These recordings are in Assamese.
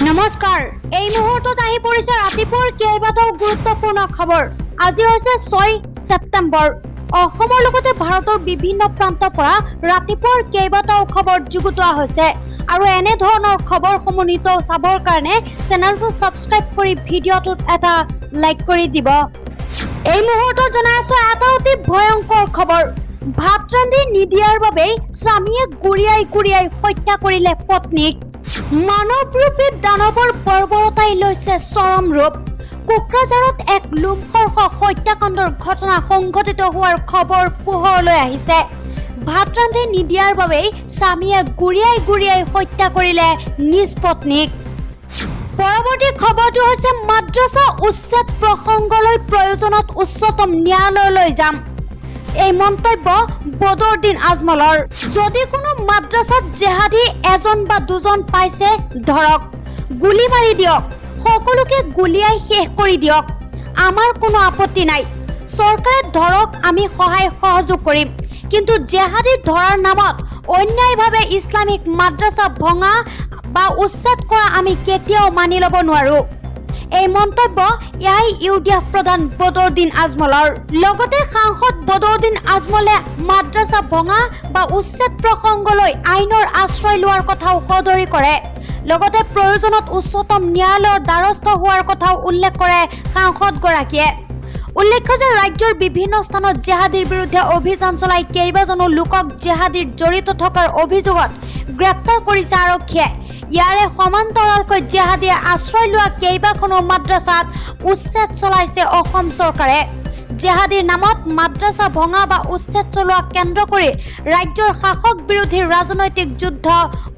নমস্কাৰ এই মুহূৰ্তত আহি পৰিছে ৰাতিপুৱাৰ কেইবাটাও গুৰুত্বপূৰ্ণ খবৰ। আজি হৈছে 6 ছেপ্টেম্বৰ। অসমৰ লগতে ভাৰতৰ বিভিন্ন প্ৰান্তৰ পৰা ৰাতিপুৱাৰ কেইবাটাও খবৰ যুগুতোৱা হৈছে আৰু এনে ধৰণৰ খবৰসমূহ নিতৌ চাবৰ কাৰণে চেনেলটো সাবস্ক্ৰাইব কৰি ভিডিঅ'টোত এটা লাইক কৰি দিব। এই মুহূৰ্তত জনাই আছো এটা অতি ভয়ংকৰ খবৰ। ভাত ৰান্ধি নিদিয়াৰ বাবে স্বামীয়ে গুৰিয়াই হত্যা কৰিলে পত্নীক। মানৱৰূপী দানৱৰ বৰ্বৰতাই লৈছে চৰম ৰূপ। কোকৰাঝাৰত এক লোমহৰ্ষক হত্যাকাণ্ডৰ ঘটনা সংঘটিত হোৱাৰ খবৰ পোহৰলৈ আহিছে। ভাত ৰান্ধি নিদিয়াৰ বাবে স্বামীয়ে গুৰিয়াই হত্যা কৰিলে নিজ পত্নীক। পৰৱৰ্তী খবৰটো হৈছে মাদ্ৰাছা উচ্ছেদ প্ৰসংগলৈ প্ৰয়োজনত উচ্চতম ন্যায়ালয়লৈ যাম। এই মন্তব্য বদৰুদ্দিন আজমলৰ। যদি কোনো মাদ্ৰাছাত জেহাদী এজন বা দুজন পাইছে ধৰক, গুলি মাৰি দিয়ক, সকলোকে গুলিয়াই শেষ কৰি দিয়ক, আমাৰ কোনো আপত্তি নাই। চৰকাৰে ধৰক, আমি সহায় সহযোগ কৰিম, কিন্তু জেহাদী ধৰাৰ নামত অন্যায়ভাৱে ইছলামিক মাদ্ৰাছা ভঙা বা উচ্ছেদ কৰা আমি কেতিয়াও মানি ল'ব নোৱাৰো। এই মন্তব্য ইউডিএফ প্ৰধান বদৰুদ্দিন আজমলৰ। লগতে সাংসদ বদৰুদ্দিন আজমলে মাদ্ৰাছা ভঙা বা উচ্ছেদ প্ৰসংগলৈ আইনৰ আশ্ৰয় লোৱাৰ কথাও সদৰি কৰে। লগতে প্ৰয়োজনত উচ্চতম ন্যায়ালয়ৰ দ্বাৰস্থ হোৱাৰ কথাও উল্লেখ কৰে সাংসদগৰাকীয়ে। উল্লেখ্য যে ৰাজ্যৰ বিভিন্ন স্থানত জেহাদীৰ বিৰুদ্ধে অভিযান চলাই কেইবাজনো লোকক জেহাদীৰ জড়িত থকাৰ অভিযোগত গ্ৰেপ্তাৰ কৰিছে আৰক্ষীয়ে। ইয়াৰে সমান্তৰালকৈ জেহাদীয়ে আশ্ৰয় লোৱা কেইবাখনো মাদ্ৰাছাত উচ্ছেদ চলাইছে অসম চৰকাৰে। জেহাদীৰ নামত মাদ্ৰাছা ভঙা বা উচ্ছেদ চলোৱা কেন্দ্ৰ কৰি ৰাজ্যৰ শাসক বিৰোধী ৰাজনৈতিক যুদ্ধ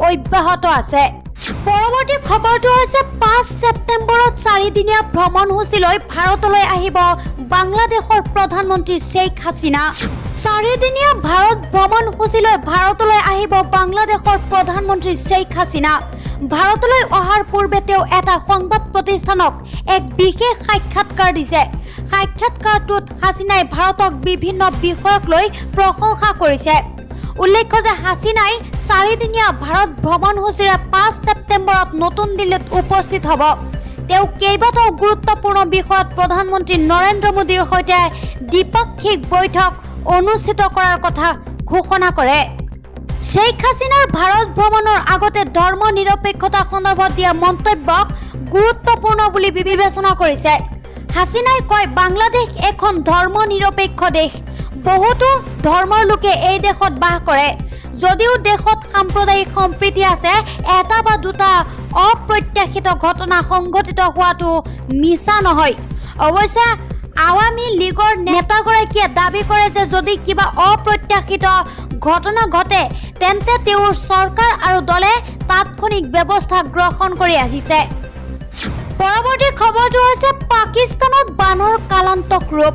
অব্যাহত আছে। পৰৱৰ্তী খবৰটো হৈছে 5 ছেপ্টেম্বৰত 4দিনীয়া ভ্ৰমণসূচীলৈ ভাৰতলৈ আহিব বাংলাদেশৰ প্ৰধানমন্ত্ৰী শ্বেখ হাছিনা। 4দিনীয়া ভাৰত ভ্ৰমণসূচীলৈ ভাৰতলৈ আহিব বাংলাদেশৰ প্ৰধানমন্ত্ৰী শ্বেখ হাছিনা। ভাৰতলৈ অহাৰ পূৰ্বে তেওঁ এটা সংবাদ প্ৰতিষ্ঠানক এক বিশেষ সাক্ষাৎকাৰ দিছে। সাক্ষাৎকাৰটোত হাছিনাই ভাৰতক বিভিন্ন বিষয়ক লৈ প্ৰশংসা কৰিছে। উল্লেখ্য যে হাছিনাই 4দিনীয়া ভাৰত ভ্ৰমণসূচীৰে 5 ছেপ্টেম্বৰত নতুন দিল্লীত উপস্থিত হ'ব। তেওঁ কেইবাটাও গুৰুত্বপূৰ্ণ বিষয়ত প্ৰধানমন্ত্ৰী নৰেন্দ্ৰ মোদীৰ সৈতে দ্বিপাক্ষিক বৈঠক অনুষ্ঠিত কৰাৰ কথা ঘোষণা কৰে। শ্বেখ হাছিনাৰ ভাৰত ভ্ৰমণৰ আগতে ধৰ্ম নিৰপেক্ষতা সন্দৰ্ভত দিয়া মন্তব্যক গুৰুত্বপূৰ্ণ বুলি বিবেচনা কৰিছে। হাছিনাই কয়, বাংলাদেশ এখন ধৰ্ম নিৰপেক্ষ দেশ। বহুতো ধৰ্মৰ লোকে এই দেশত বাস কৰে। যদিও দেশত সাম্প্ৰদায়িক সম্প্ৰীতি আছে, এটা বা দুটা অপ্ৰত্যাশিত ঘটনা সংঘটিত হোৱাটো মিছা নহয়। অৱশ্যে আৱামী লীগৰ নেতাগৰাকীয়ে দাবী কৰে যে যদি কিবা অপ্ৰত্যাশিত ঘটনা ঘটে তেন্তে তেওঁৰ চৰকাৰ আৰু দলে তাৎক্ষণিক ব্যৱস্থা গ্ৰহণ কৰি আহিছে। পৰৱৰ্তী খবৰটো হৈছে পাকিস্তানত বানৰ কালান্তক ৰূপ,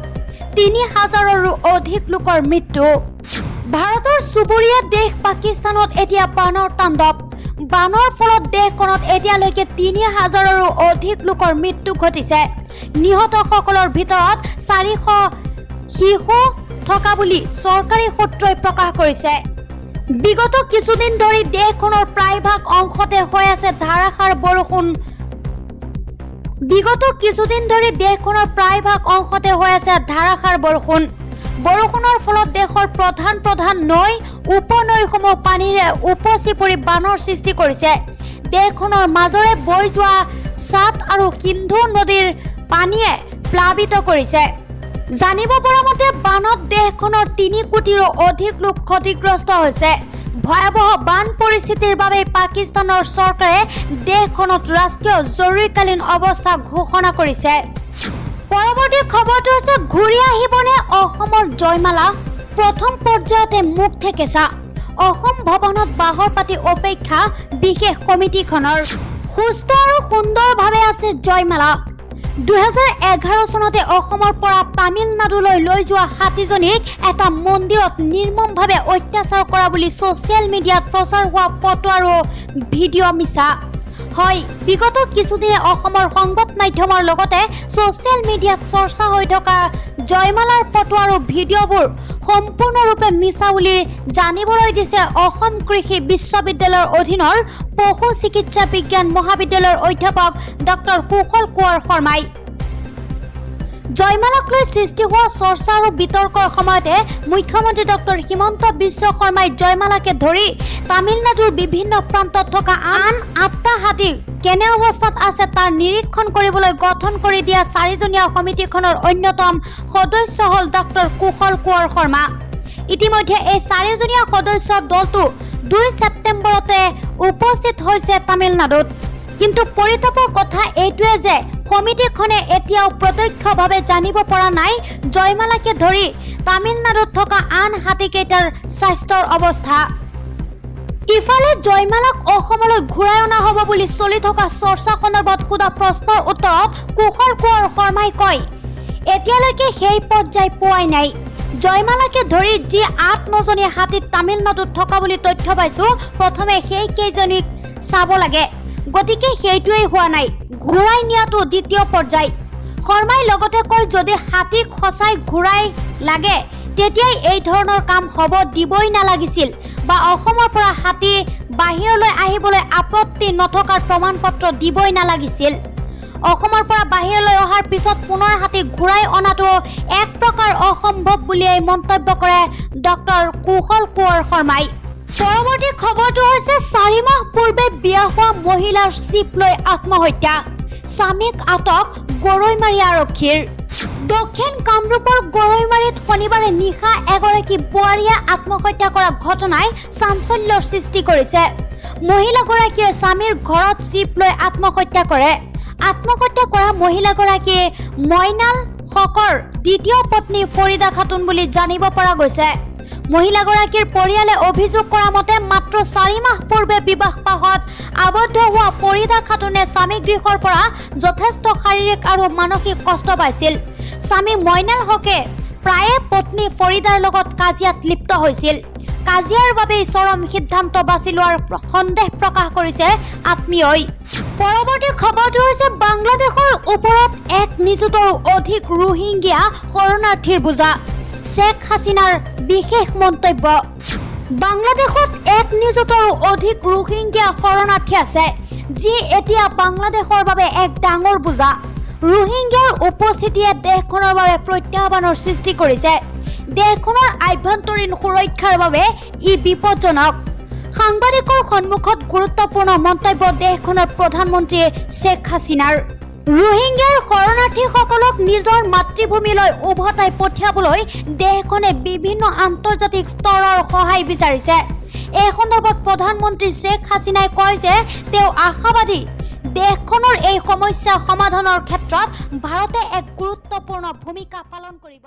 3000ৰো অধিক লোকৰ মৃত্যু। ভাৰতৰ চুবুৰীয়া দেশ পাকিস্তানত এতিয়া বানৰ তাণ্ডৱ। বানৰ ফলত দেশখনত এতিয়ালৈকে 3000ৰো অধিক লোকৰ মৃত্যু ঘটিছে। নিহতসকলৰ ভিতৰত 400 শিশু থকা বুলি চৰকাৰী সূত্ৰই প্ৰকাশ কৰিছে। বিগত কিছুদিন ধৰি দেশখনৰ প্ৰায়ভাগ অংশতে হৈ আছে ধাৰাসাৰ বৰষুণ। বৰষুণৰ ফলত দেশৰ প্ৰধান নৈ উপনৈসমূহ পানীৰে উপচি পৰি বানৰ সৃষ্টি কৰিছে। দেশখনৰ মাজৰে বৈ যোৱা সাত আৰু সিন্ধু নদীৰ পানীয়ে প্লাবিত কৰিছে। জানিব পৰা মতে বানত দেশখনৰ 3 কোটিৰো অধিক লোক ক্ষতিগ্ৰস্ত হৈছে। ভয়াৱহ বান পৰিস্থিতিৰ বাবে পাকিস্তানৰ চৰকাৰে দেশখনত ৰাষ্ট্ৰীয় জৰুৰীকালীন অৱস্থা ঘোষণা কৰিছে। পৰৱৰ্তী খবৰটো হৈছে ঘূৰি আহিবনে অসমৰ জয়মালা? প্ৰথম পৰ্যায়তে মুখ থেকেচা। অসম ভৱনত বাহৰ পাতি অপেক্ষা বিশেষ কমিটিখনৰ। সুস্থ আৰু সুন্দৰভাৱে আছে জয়মালা। 2011 চনতে অসমৰ পৰা তামিলনাডুলৈ লৈ যোৱা হাতীজনীক এটা মন্দিৰত নিৰ্মমভাৱে অত্যাচাৰ কৰা বুলি ছ'চিয়েল মিডিয়াত প্ৰচাৰ হোৱা ফটো আৰু ভিডিঅ' মিছা। হয়, বিগত কিছুদিনে অসমৰ সংবাদ মাধ্যমৰ লগতে ছ'চিয়েল মিডিয়াত চৰ্চা হৈ থকা জয়মালাৰ ফটো আৰু ভিডিঅ'বোৰ সম্পূৰ্ণৰূপে মিছা বুলি জানিবলৈ দিছে অসম কৃষি বিশ্ববিদ্যালয়ৰ অধীনৰ পশু চিকিৎসা বিজ্ঞান মহাবিদ্যালয়ৰ অধ্যাপক ডক্টৰ কুশল কোঁৱৰ শৰ্মাই। জয়মালাক লৈ সৃষ্টি হোৱা চৰ্চা আৰু বিতৰ্কৰ সময়তে মুখ্যমন্ত্ৰী ডক্টৰ হিমন্ত বিশ্ব শৰ্মাই জয়মালাকে ধৰি তামিলনাডুৰ বিভিন্ন প্ৰান্তত থকা আন 8টা হাতী কেনে অৱস্থাত আছে তাৰ নিৰীক্ষণ কৰিবলৈ গঠন কৰি দিয়া 4জনীয়া সমিতিখনৰ অন্যতম সদস্য হ'ল ডক্টৰ কুশল কোঁৱৰ শৰ্মা। ইতিমধ্যে এই 4জনীয়া সদস্যৰ দলটো 2 ছেপ্টেম্বৰতে উপস্থিত হৈছে তামিলনাডুত। কিন্তু পৰিতাপৰ কথা এইটোৱে যে সমিতিখনে এতিয়াও প্ৰত্যক্ষভাৱে জানিব পৰা নাই জয়মালাকে ধৰি তামিলনাডুত থকা আন হাতীকেইটাৰ স্বাস্থ্যৰ অৱস্থা। ইফালে জয়মালাক অসমলৈ ঘূৰাই অনা হ'ব বুলি চলি থকা চৰ্চা সন্দৰ্ভত সোধা প্ৰশ্নৰ উত্তৰত কুশল কোঁৱৰ শৰ্মাই কয়, এতিয়ালৈকে সেই পৰ্যায় পোৱাই নাই। জয়মালাকে ধৰি যি 8-9জনীয়া হাতী তামিলনাডুত থকা বুলি তথ্য পাইছো, প্ৰথমে সেই কেইজনীক চাব লাগে, গতিকে সেইটোৱেই হোৱা নাই, ঘূৰাই নিয়াটো দ্বিতীয় পৰ্যায়। শৰ্মাই লগতে কয়, যদি হাতীক সঁচাই ঘূৰাই লাগে তেতিয়াই এই ধৰণৰ কাম হ'ব দিবই নালাগিছিল বা অসমৰ পৰা হাতী বাহিৰলৈ আহিবলৈ আপত্তি নথকাৰ প্ৰমাণপত্ৰ দিবই নালাগিছিল। অসমৰ পৰা বাহিৰলৈ অহাৰ পিছত পুনৰ হাতী ঘূৰাই অনাটো এক প্ৰকাৰ অসম্ভৱ বুলিয়েই মন্তব্য কৰে ডক্টৰ কুশল কোঁৱৰ শৰ্মাই। পৰৱৰ্তী খবৰটো হৈছে 4 মাহ পূৰ্বে বিয়া হোৱা মহিলাৰ চিপ লৈ আত্মহত্যা, স্বামীক আটক গৰৈমাৰী আৰক্ষীৰ। দক্ষিণ কামৰূপৰ গৰৈমাৰীত শনিবাৰে নিশা এগৰাকী বোৱাৰীয়ে আত্মহত্যা কৰা ঘটনাই চাঞ্চল্যৰ সৃষ্টি কৰিছে। মহিলাগৰাকীয়ে স্বামীৰ ঘৰত চিপ লৈ আত্মহত্যা কৰে। আত্মহত্যা কৰা মহিলাগৰাকীয়ে মইনাল হকৰ দ্বিতীয় পত্নী ফৰিদা খাতুন বুলি জানিব পৰা গৈছে। মহিলাগৰাকীৰ পৰিয়ালে অভিযোগ কৰা মতে মাত্ৰ 4 মাহ পূৰ্বে বিবাহপাশত আবদ্ধ হোৱা ফৰিদা খাতুনে স্বামী গৃহৰ পৰা যথেষ্ট শাৰীৰিক আৰু মানসিক কষ্ট পাইছিল। স্বামী মইনাল হকে প্ৰায়ে পত্নী ফৰিদাৰ লগত কাজিয়াত লিপ্ত হৈছিল। কাজিয়াৰ বাবেই চৰম সিদ্ধান্ত বাছি লোৱাৰ সন্দেহ প্ৰকাশ কৰিছে আত্মীয়ই। পৰৱৰ্তী খবৰটো হৈছে বাংলাদেশৰ ওপৰত 1 নিযুতৰো অধিক ৰোহিংগীয়া শৰণাৰ্থীৰ বোজা, শ্বেখ হাছিনাৰ বিশেষ মন্তব্য। বাংলাদেশত 1 নিযুতৰো অধিক ৰোহিংগীয়া শৰণাৰ্থী আছে, যি এতিয়া বাংলাদেশৰ বাবে এক ডাঙৰ বোজা। ৰোহিংগীয়াৰ উপস্থিতিয়ে দেশখনৰ বাবে প্ৰত্যাহ্বানৰ সৃষ্টি কৰিছে। দেশখনৰ আভ্যন্তৰীণ সুৰক্ষাৰ বাবে ই বিপদজনক। সাংবাদিকৰ সন্মুখত গুৰুত্বপূৰ্ণ মন্তব্য দেশখনৰ প্ৰধানমন্ত্ৰী শ্বেখ হাছিনাৰ। ৰোহিংগীয়াৰ শৰণাৰ্থীসকলক নিজৰ মাতৃভূমিলৈ উভতাই পঠিয়াবলৈ দেশখনে বিভিন্ন আন্তৰ্জাতিক স্তৰৰ সহায় বিচাৰিছে। এই সন্দৰ্ভত প্ৰধানমন্ত্ৰী শ্বেখ হাছিনাই কয় যে তেওঁ আশাবাদী দেশখনৰ এই সমস্যা সমাধানৰ ক্ষেত্ৰত ভাৰতে এক গুৰুত্বপূৰ্ণ ভূমিকা পালন কৰিব।